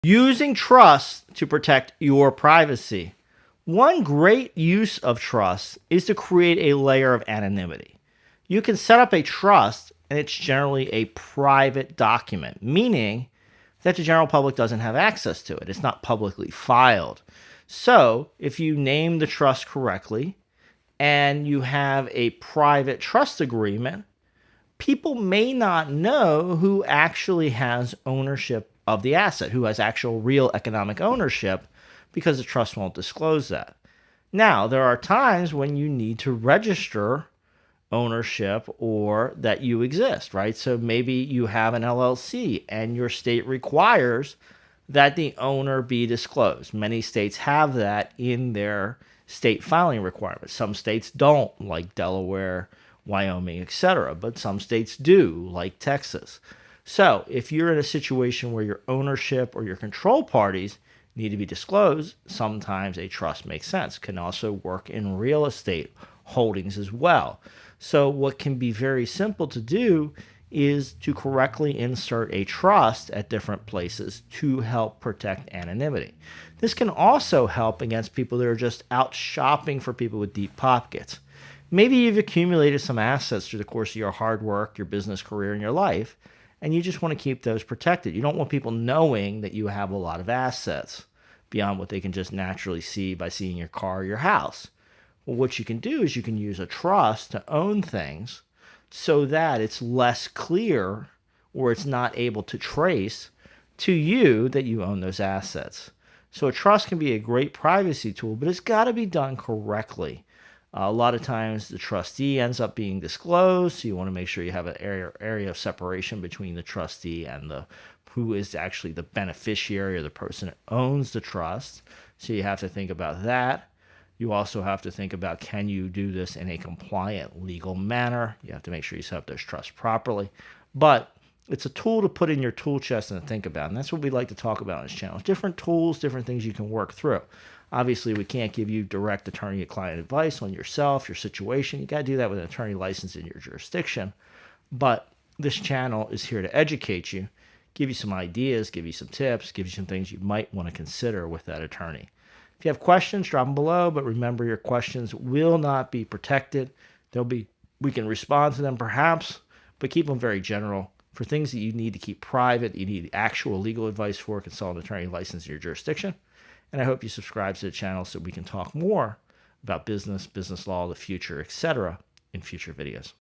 Using trust to protect your privacy. One great use of trust is to create a layer of anonymity. You can set up a trust, and it's generally a private document, meaning that the general public doesn't have access to it. It's not publicly filed. So, if you name the trust correctly and you have a private trust agreement, people may not know who actually has ownership of the asset, who has actual real economic ownership, because the trust won't disclose that. Now, there are times when you need to register ownership or that you exist, right? So maybe you have an LLC and your state requires that the owner be disclosed. Many states have that in their state filing requirements. Some states don't, like Delaware, Wyoming, etc., but some states do, like Texas. So if you're in a situation where your ownership or your control parties need to be disclosed, sometimes a trust makes sense. Can also work in real estate holdings as well. So what can be very simple to do is to correctly insert a trust at different places to help protect anonymity. This can also help against people that are just out shopping for people with deep pockets. Maybe you've accumulated some assets through the course of your hard work, your business career, and your life, and you just want to keep those protected. You don't want people knowing that you have a lot of assets beyond what they can just naturally see by seeing your car or your house. Well, what you can do is you can use a trust to own things so that it's less clear or it's not able to trace to you that you own those assets. So a trust can be a great privacy tool, but it's got to be done correctly. A lot of times the trustee ends up being disclosed, so you want to make sure you have an area of separation between the trustee and the who is actually the beneficiary or the person that owns the trust. So you have to think about that. You also have to think about, can you do this in a compliant legal manner? You have to make sure you set up those trusts properly. But it's a tool to put in your tool chest and to think about. And that's what we like to talk about on this channel. Different tools, different things you can work through. Obviously, we can't give you direct attorney-client advice on yourself, your situation. You got to do that with an attorney licensed in your jurisdiction. But this channel is here to educate you, give you some ideas, give you some tips, give you some things you might want to consider with that attorney. If you have questions, drop them below, but remember your questions will not be protected. We can respond to them perhaps, but keep them very general. For things that you need to keep private, you need actual legal advice for, consult an attorney licensed in your jurisdiction. And I hope you subscribe to the channel so we can talk more about business, business law, the future, etc. in future videos.